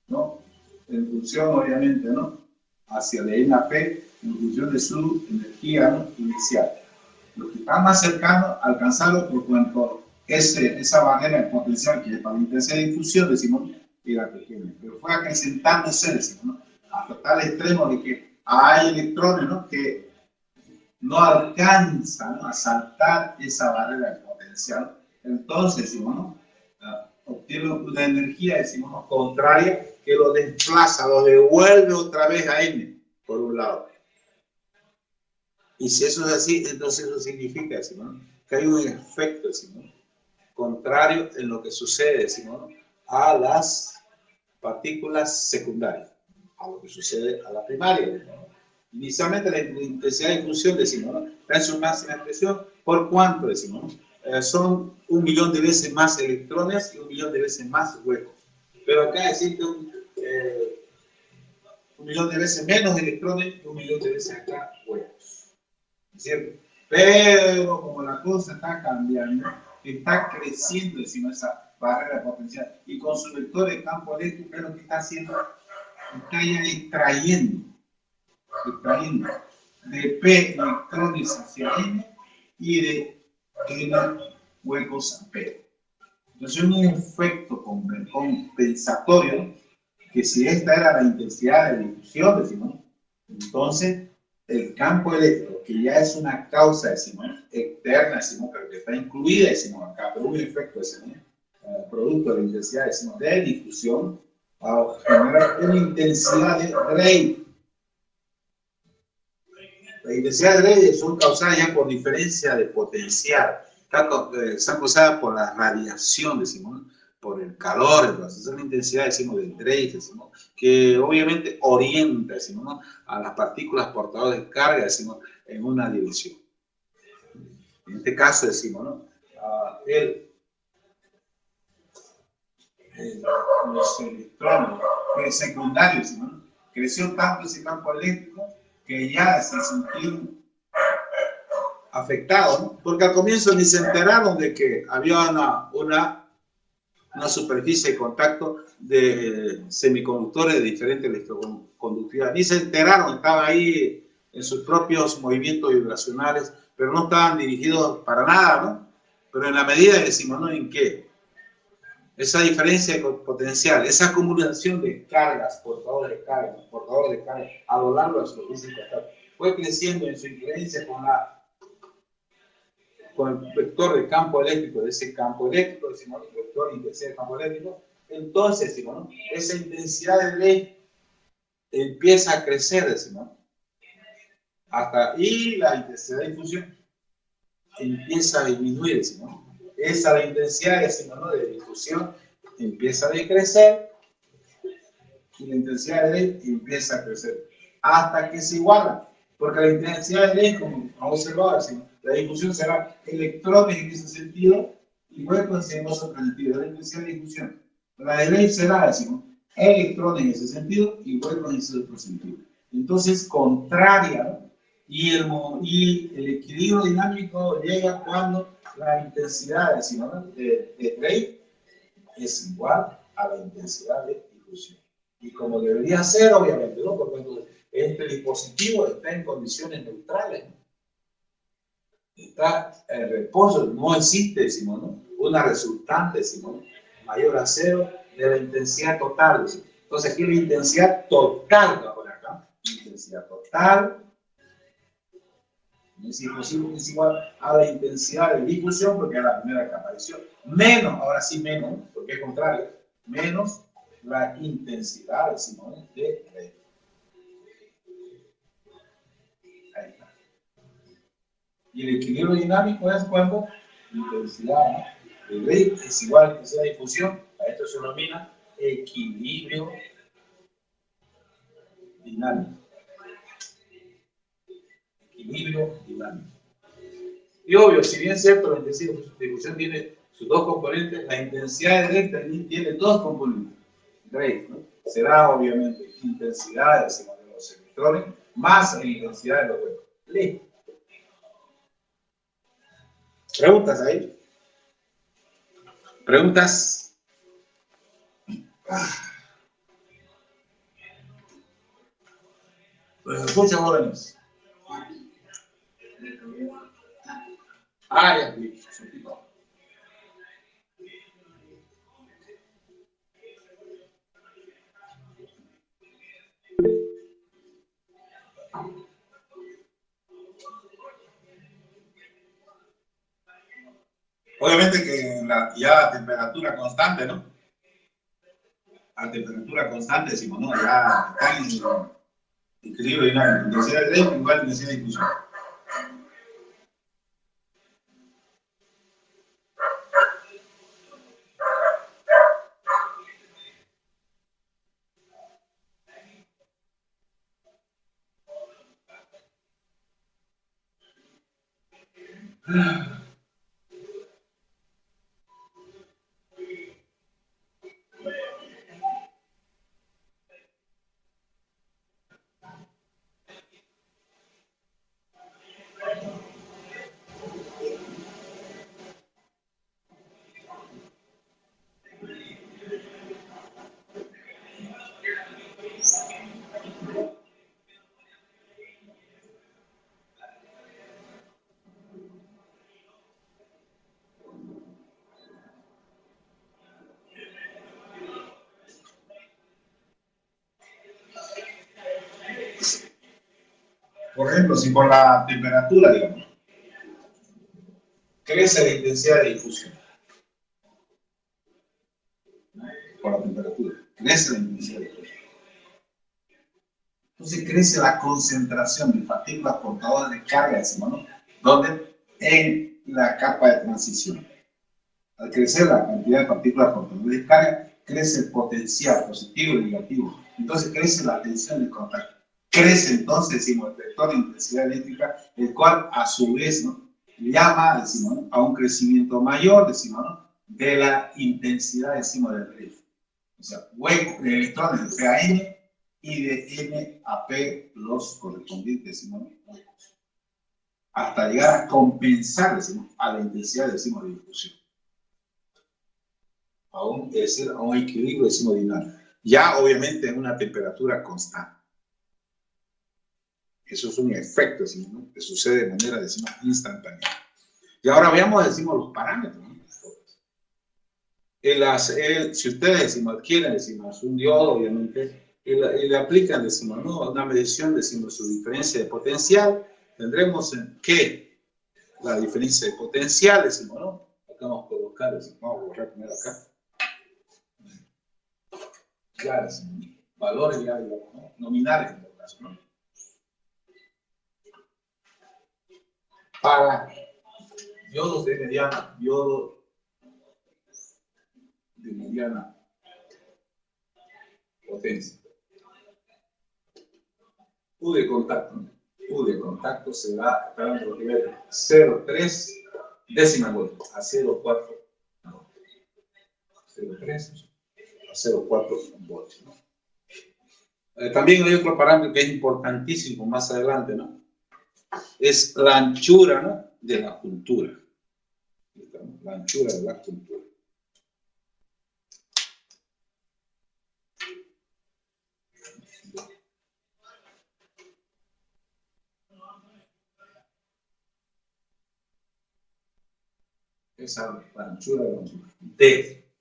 ¿no? En función, obviamente, ¿no? Hacia la ENA P, en función de su energía, ¿no? Inicial. Lo que está más cercano, alcanzarlo por cuanto esa barrera de potencial que es para la intensidad de difusión, decimos, era pequeña. Pero fue acrecentándose, decimos, ¿no? Hasta tal extremo de que hay electrones, ¿no? Que no alcanzan, ¿no? A saltar esa barrera de potencial. Entonces, decimos, ¿no? Obtiene una energía, decimos, ¿no? Contraria, que lo desplaza, lo devuelve otra vez a N, por un lado. Y si eso es así, entonces eso significa, decimos, ¿no? Que hay un efecto, decimos, ¿no? Contrario en lo que sucede, decimos, ¿no? A las partículas secundarias, a lo que sucede a la primaria, ¿no? Inicialmente la intensidad de difusión, decimos, ¿no? Da su máxima expresión, ¿por cuánto, decimos, ¿no? Son 1.000.000 de veces más electrones y 1.000.000 de veces más huecos. Pero acá existe 1.000.000 de veces menos electrones y 1.000.000 de veces acá huecos. ¿Es cierto? Pero como la cosa está cambiando, está creciendo encima de esa barrera potencial y con su vector de campo eléctrico, lo que está haciendo, está ya extrayendo de P electrones hacia N y de N huecos a P. Entonces, un efecto compensatorio, que si esta era la intensidad de difusión, decimos, entonces el campo eléctrico, que ya es una causa, decimos, externa, decimos, pero que está incluida, decimos acá, pero un efecto, decimos, producto de la intensidad, decimos, de difusión, a generar una intensidad de Drake. La intensidad de Drake son causadas ya por diferencia de potencial. Están causadas por la radiación, decimos, ¿no? Por el calor, entonces es la intensidad, decimos, del Drake, decimos, que obviamente orienta, decimos, ¿no? A las partículas portadoras de carga, decimos, en una dirección. En este caso, decimos, ¿no? Los electrones secundarios, decimos, ¿no? Creció tanto ese campo eléctrico que ya se sintieron afectados, ¿no? Porque al comienzo ni se enteraron de que había una superficie de contacto de semiconductores de diferente electroconductividad. Ni se enteraron, estaban ahí en sus propios movimientos vibracionales, pero no estaban dirigidos para nada, ¿no? Pero en la medida que decimos, ¿no? ¿En qué? Esa diferencia de potencial, esa acumulación de cargas, portadores de carga, a lo largo de la superficie de contacto, fue creciendo en su influencia con el vector de campo eléctrico, de ese campo eléctrico, decimos, el vector de intensidad de campo eléctrico, entonces, decimos, ¿no? Esa intensidad de ley empieza a crecer, decimos, y la intensidad de difusión empieza a disminuir, decimos, esa la intensidad, decimos, ¿no? De difusión empieza a decrecer y la intensidad de ley empieza a crecer hasta que se iguala, porque la intensidad de ley, como observado, decimos, la difusión será electrones en ese sentido y huecos en otro sentido, la intensidad de difusión. La de ley será, decimos, electrones en ese sentido y huecos en ese otro sentido. Entonces, contraria, ¿no? Y el equilibrio dinámico llega cuando la intensidad, decimos, ¿no? de ley es igual a la intensidad de difusión. Y como debería ser, obviamente, ¿no? Porque este dispositivo está en condiciones neutrales, ¿no? Está en reposo, no existe, decimos, ¿no? Una resultante, decimos, ¿no? Mayor a cero de la intensidad total, decimos. Entonces aquí la intensidad total, ahora acá, intensidad total, es imposible que es igual a la intensidad de difusión, porque es la primera que apareció, menos, ahora sí menos, porque es contrario, menos la intensidad, decimos, ¿no? De Y el equilibrio dinámico es cuando la intensidad de Drake es igual a la intensidad de difusión. A esto se denomina equilibrio dinámico. Equilibrio dinámico. Y obvio, si bien es cierto, la intensidad de difusión tiene sus dos componentes, la intensidad de Drake también tiene dos componentes. Drake, ¿no? Será obviamente intensidad de los electrones más la intensidad de los huecos. Listo. ¿Preguntas ahí? ¿Preguntas? Pues escucha, jóvenes. Ya, listo. Obviamente que ya a temperatura constante, ¿no? A temperatura constante decimos, no, ya está en equilibrio dinámico. Intensidad de Drake igual a intensidad de difusión. Por ejemplo, si por la temperatura, digamos, crece la intensidad de difusión. Por la temperatura, crece la intensidad de difusión. Entonces crece la concentración de partículas portadoras de carga, decimos, ¿no? ¿Dónde? En la capa de transición. Al crecer la cantidad de partículas portadoras de carga, crece el potencial positivo y negativo. Entonces crece la tensión de contacto. Crece entonces, decimos, el vector de intensidad eléctrica, el cual a su vez, ¿no?, llama, decimos, ¿no?, a un crecimiento mayor, decimos, ¿no?, de la intensidad, decimos, del río. O sea, huecos de electrones de P a N y de N a P los correspondientes, decimos, ¿no?, huecos. Hasta llegar a compensar, decimos, a la intensidad, decimos, de difusión. Es decir, a un equilibrio, decimos, dinámico. Ya, obviamente, en una temperatura constante. Eso es un efecto, decimos, ¿no?, que sucede de manera, decimos, instantánea. Y ahora veamos, decimos, los parámetros, ¿no? Si ustedes, decimos, adquieren, decimos, un diodo, obviamente, y le aplican, decimos, ¿no?, una medición, decimos, su diferencia de potencial, tendremos que la diferencia de potencial, decimos, ¿no?, acá vamos a colocar, decimos, vamos a borrar primero acá. Ya, decimos, valores ya, digamos, ¿no?, nominales en todo caso, ¿no? Para diodos de mediana, diodo de mediana potencia. U de contacto se va a los niveles 0,3 décimas vuelta a 0,4 0,3 a 0,4 voltios, ¿no? También hay otro parámetro que es importantísimo más adelante, ¿no? Es la anchura, ¿no?, de la cultura. La anchura de la cultura. Esa la anchura de la cultura. D.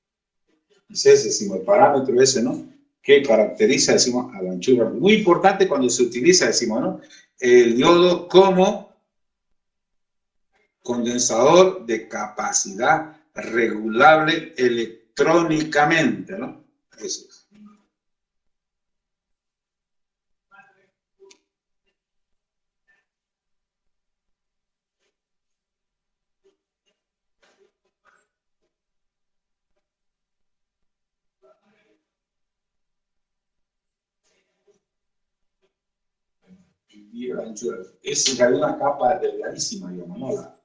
Ese es, decimos, el parámetro ese, ¿no?, que caracteriza, decimos, a la anchura. Muy importante cuando se utiliza, decimos, ¿no?, el diodo como condensador de capacidad regulable electrónicamente, ¿no? Eso es. y la anchura. Es una capa delgadísima, digamos, ¿no?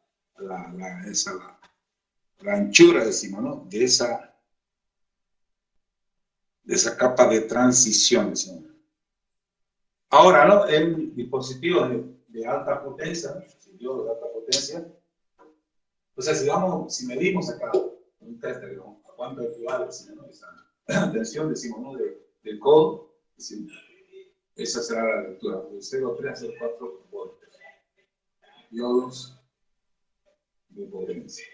La anchura, decimos, ¿no? De esa capa de transición, decimos. Ahora, ¿no? En dispositivos de alta potencia, ¿no? Dispositivos de alta potencia, o sea, si medimos acá un tester, ¿no? ¿A cuánto equivale, ¿no? Esa tensión, decimos, ¿no? Del codo, decimos, esa será la lectura, de 0,3 a 0,4 voltios. Diodos de potencia.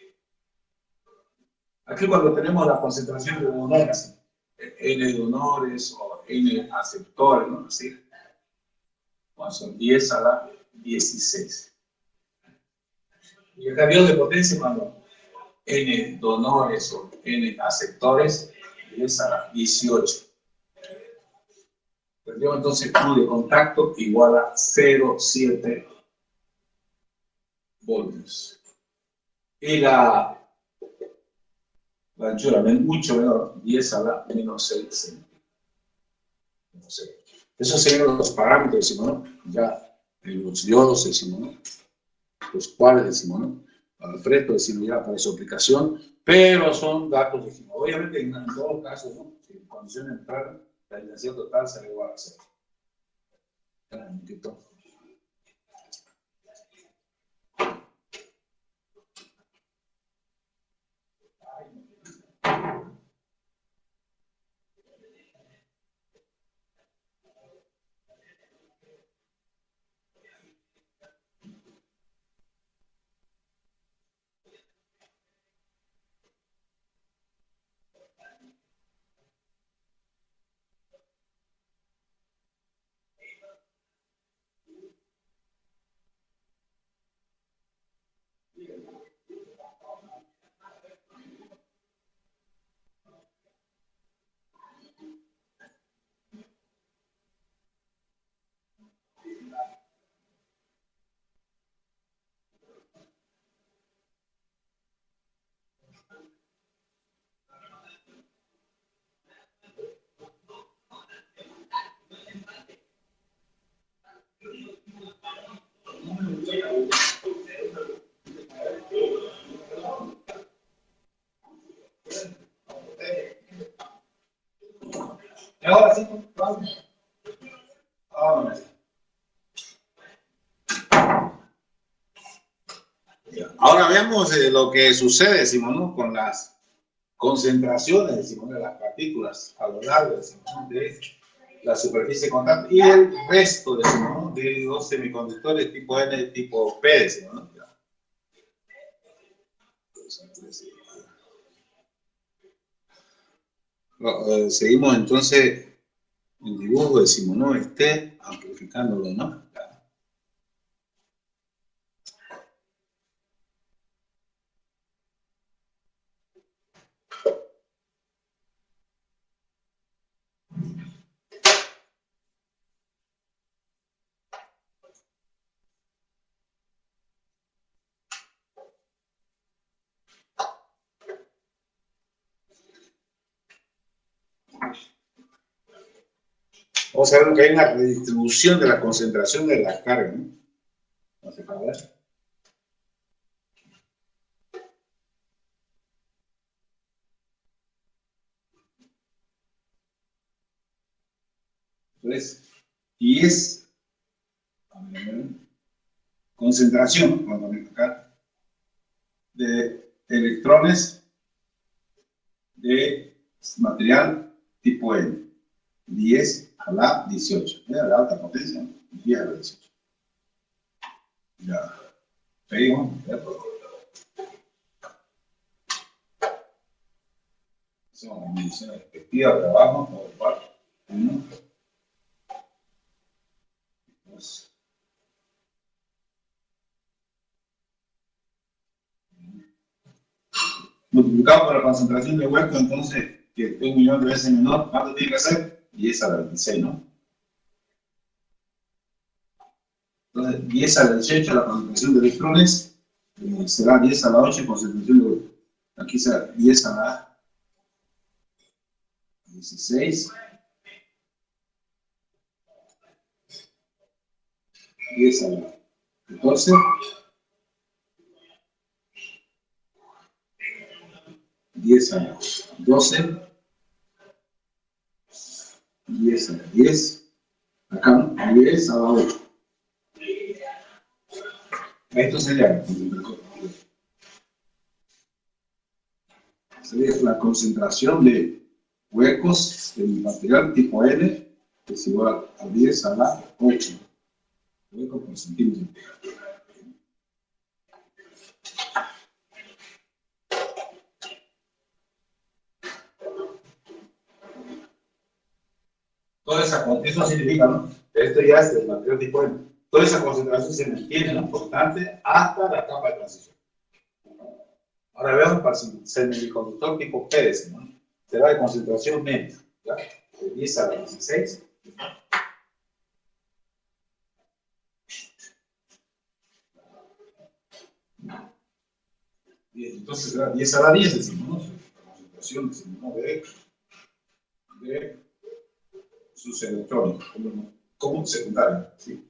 Aquí cuando tenemos la concentración de donores, N donores o N aceptores, ¿no? Así, son 10 a la 16. Y el diodo de potencia, cuando N donores o N aceptores, 10 a la 18. Tendríamos entonces Q de contacto igual a 0,7 voltios. Y la anchura mucho menor, 10 a la menos 6 centímetros. Esos serían los parámetros, decimos, ¿no? Ya los diodos, decimos, ¿no? Los cuales, decimos, ¿no? Al frente, decimos, ya para su aplicación, pero son datos, decimos. Obviamente, en todos los casos, ¿no? Si en condición de entrar, la intensidad total será igual a 0. Un momentito. Ahora sí, vamos. Ahora veamos lo que sucede, decimos, ¿no? Con las concentraciones, decimos, de las partículas a lo largo, decimos, ¿no? De la superficie constante y el resto, decimos, ¿no? De los semiconductores tipo N y tipo P, decimos, ¿no? Seguimos entonces el dibujo, decimos, ¿no? Amplificándolo, ¿no? Vamos a ver que hay una redistribución de la concentración de la carga, ¿no? Vamos a ver. Entonces, y es concentración, vamos a ver acá, de electrones de material tipo N, 10 a la 18, a la alta potencia, ¿no? 10 a la 18. Ya, seguimos. Hacemos la medición efectiva de abajo, por igual. 1, 2. Multiplicado por la concentración de hueco, entonces, que es 1.000.000 de veces menor, ¿cuánto tiene que ser? 10 a la 26, ¿no? Entonces, 10 a la 18 la concentración de electrones, será 10 a la 8 concentración de hueco. Aquí será 10 a la 16. 10 a la 14, 10 a la 12, 10 a la 10, acá no, 10 a la 8. Esto sería la concentración de huecos del material tipo N, que es igual a 10 a la 8 huecos por centímetro. Toda esa, eso significa, ¿no? Esto ya es del material tipo N. Toda esa concentración se mantiene, ¿no?, constante hasta la capa de transición. Ahora veamos para el semiconductor tipo P, ¿no? Será de concentración media, ¿ya? De 10 a la 16. Bien, entonces será 10 a la 10, decimos, ¿no? La concentración, decimos, ¿no?, de sus electrones, como secundario, ¿sí?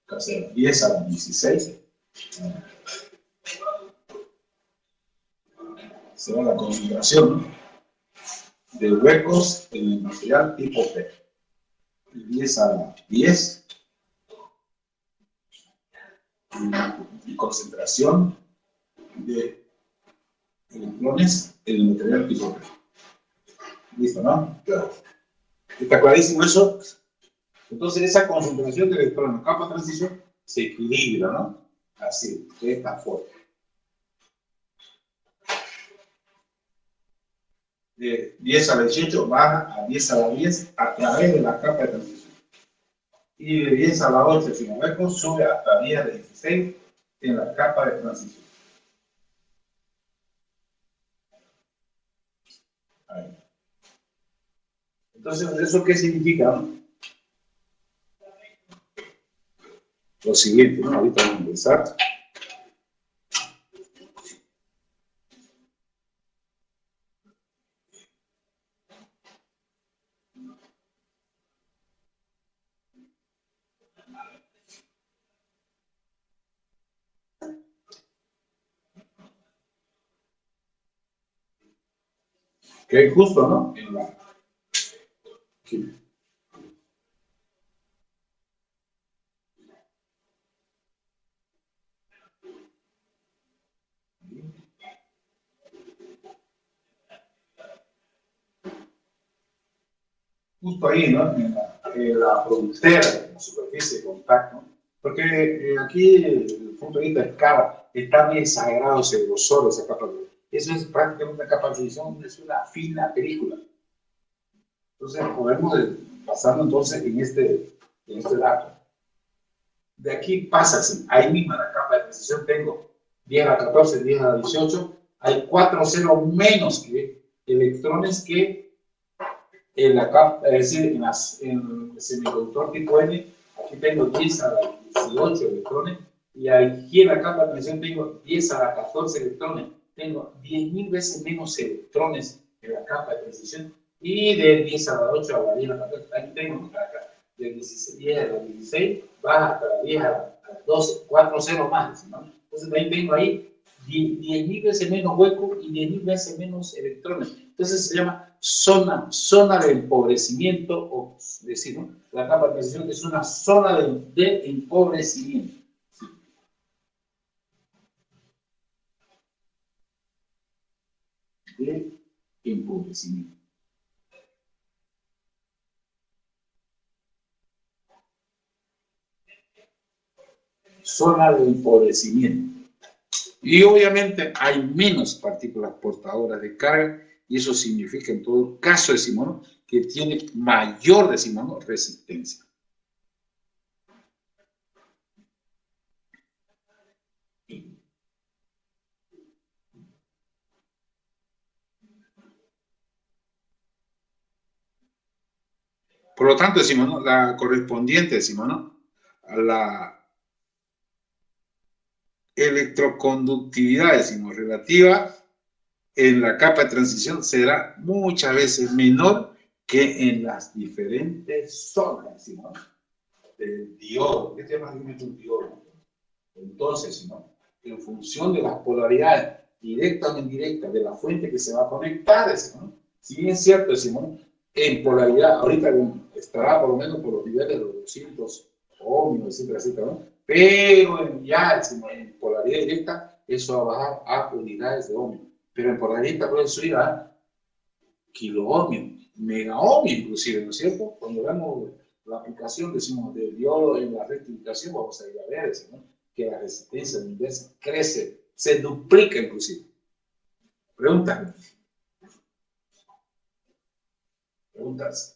Casi 10 a la 16. Será la concentración, ¿no?, de huecos en el material tipo P. 10 a la 10. Y concentración de electrones en el material tipo P. ¿Listo, no? Claro. ¿Está clarísimo eso? Entonces, esa concentración de electrones en capa de transición se equilibra, ¿no? Así, de esta forma. De 10 a la 18 baja a 10 a la 10 a través de la capa de transición. Y de 10 a la 8 sin huecos sube hasta 10 a la 16 en la capa de transición. Ahí. Entonces, ¿eso qué significa, no? Lo siguiente, ¿no? Ahorita vamos a empezar. Que es justo, ¿no? Aquí. Justo ahí, ¿no? En la frontera de la superficie de contacto. Porque aquí, desde el punto de vista de escala, está bien sagrado ese grosor, esa capa. Eso es prácticamente una capa de transición, es una fina película. Entonces, podemos pasarlo entonces en este dato. De aquí pasa así, ahí mismo en la capa de transición tengo 10 a la 14, 10 a la 18, hay 4 ceros menos que electrones que en la capa, es decir, en el semiconductor tipo N, aquí tengo 10 a la 18 electrones, y aquí en la capa de transición tengo 10 a la 14 electrones, tengo 10.000 veces menos electrones en la capa de transición, y de 10 a la 8 a la 10 a la 14, aquí tengo acá, de 10 a la 16, baja hasta la 10 a la 12, 4 ceros más, ¿no? Entonces también tengo ahí 10.000 veces menos hueco y 10.000 veces menos electrones. Entonces se llama zona de empobrecimiento, o decir, ¿no? La capa de transición es una zona de empobrecimiento. De empobrecimiento. Zona de empobrecimiento. Y obviamente hay menos partículas portadoras de carga, y eso significa en todo caso, decimos, ¿no?, que tiene mayor, decimos, ¿no?, resistencia. Por lo tanto, decimos, ¿no?, la correspondiente, decimos, ¿no?, a la electroconductividad, decimos, relativa en la capa de transición será muchas veces menor que en las diferentes zonas, ¿no?, del diodo, este es básicamente un diodo. Entonces, ¿no?, en función de las polaridades directas o indirectas de la fuente que se va a conectar, ¿no?, si bien es cierto, ¿no?, en polaridad, ahorita estará por lo menos por los niveles de los 200 ohmios, etcétera, etcétera, ¿no?, pero en polaridad directa, eso va a bajar a unidades de ohmio. Pero en polaridad directa puede subir a kiloohmio, megaohmio inclusive, ¿no es cierto? Cuando vemos la aplicación, decimos, del diodo en la rectificación, vamos a ir a ver, ¿no?, que la resistencia inversa crece, se duplica inclusive. Preguntas. Preguntas.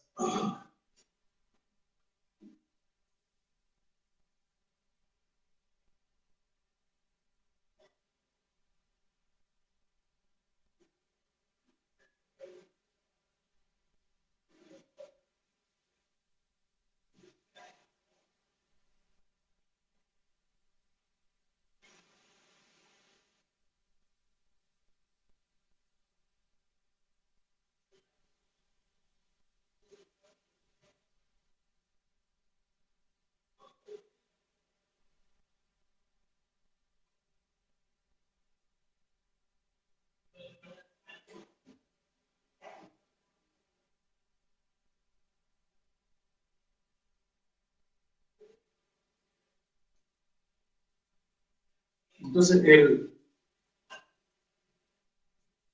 Entonces, el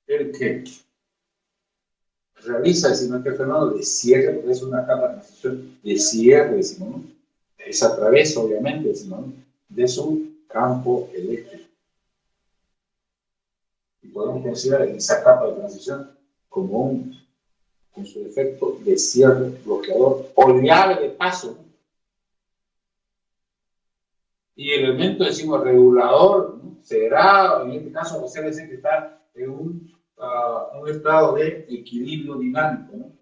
que realiza, decimos, que el fenómeno de cierre, porque es una capa de transición de cierre, decimos, ¿no?, es a través, obviamente, decimos, ¿no?, de su campo eléctrico. Y podemos considerar esa capa de transición como con su efecto de cierre, bloqueador o llave de paso, ¿no? Y el elemento, decimos, regulador, ¿no?, será, en este caso, José dice que está en un estado de equilibrio dinámico, ¿no?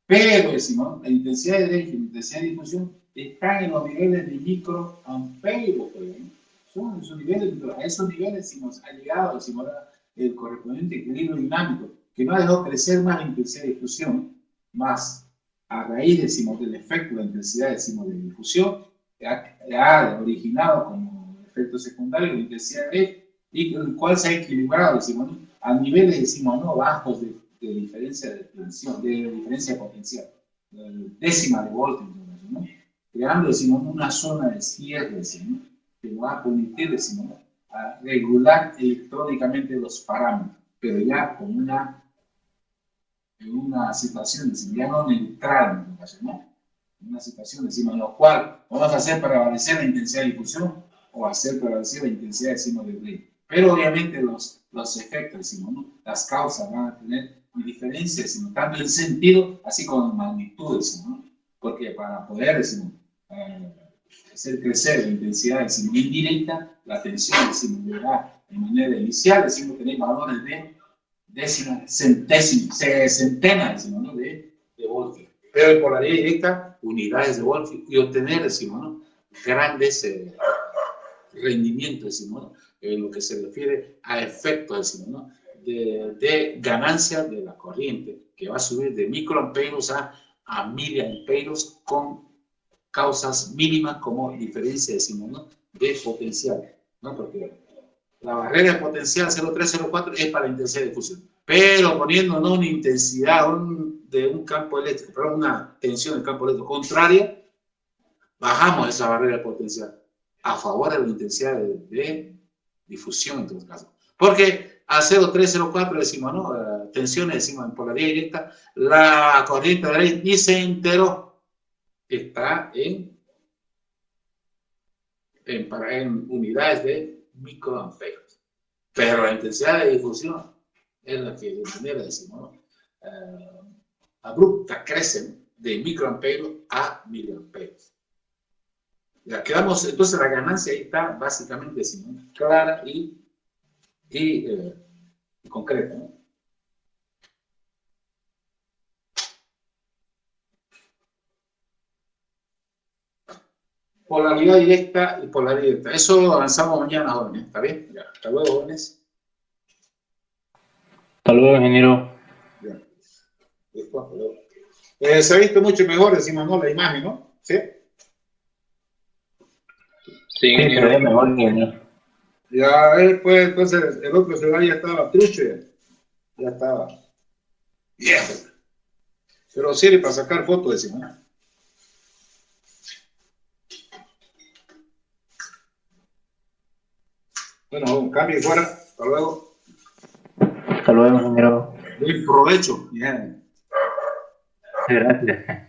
Pero, decimos, la intensidad de derecho y la intensidad de difusión están en los niveles de microamperos, ¿no? Son esos niveles, a esos niveles, decimos, ha llegado, decimos, el correspondiente equilibrio dinámico, que no ha dejado crecer más la intensidad de difusión, más a raíz, decimos, del efecto de la intensidad, decimos, de difusión, ha originado como efecto secundario la intensidad de y el cual se ha equilibrado, decimos, ¿no?, a niveles, decimos, no bajos de diferencia de tensión, de diferencia potencial, décima de voltio, ¿no?, creando, decimos, una zona de cierre, decimos, que va a permitir, decimos, a regular electrónicamente los parámetros, pero ya con en una situación, decimos, ya no neutral, ¿no?, una situación, decimos, en la cual vamos a hacer prevalecer la intensidad de difusión o hacer prevalecer la intensidad, decimos, de brillo. Pero obviamente los efectos, decimos, ¿no?, las causas van a tener diferencias, decimos, tanto en sentido así como en magnitud, decimos, ¿no?, porque para poder, decimos, hacer crecer la intensidad, decimos, indirecta, la tensión, decimos, llegará de manera inicial, decimos, tener valores de décimas, centenas, decimos, ¿no?, de voltios. Pero en polaridad directa, unidades de voltio, y obtener, decimos, ¿no?, grandes rendimientos, decimos, ¿no?, en lo que se refiere a efectos, decimos, ¿no?, de ganancia de la corriente, que va a subir de microamperos a miliamperos con causas mínimas como diferencia, decimos, ¿no?, de potencial, ¿no?, porque la barrera de potencial 0,304 es para la intensidad de difusión, pero poniéndonos una intensidad de un campo eléctrico, pero una tensión del campo eléctrico contraria, bajamos esa barrera de potencial a favor de la intensidad de difusión en todo caso. Porque a 0,304 decimos, ¿no?, tensiones, decimos, en polaridad directa, la corriente de Drake ni se enteró, está en unidades de microamperos. Pero la intensidad de difusión es la que de manera, decimos, ¿no?, abrupta crece, ¿no?, de microamperos a miliamperos. Ya quedamos, entonces la ganancia ahí está básicamente, decimos, ¿no?, clara y concreta, ¿no? Polaridad directa y polaridad directa. Eso avanzamos mañana, jóvenes. ¿Está bien? Ya. Hasta luego, jóvenes. Hasta luego, ingeniero. Ya. Listo, hasta luego. Se ha visto mucho mejor, decimos, ¿no? La imagen, ¿no? ¿Sí? Sí, Sí, se ve mejor, ingeniero. Ya, pues, entonces, el otro celular ya estaba trucho, ya estaba viejo. Pero sirve para sacar fotos, decimos, ¿no? Bueno, un cambio y fuera. Hasta luego. Hasta luego, ingeniero. Buen provecho. Bien. Gracias.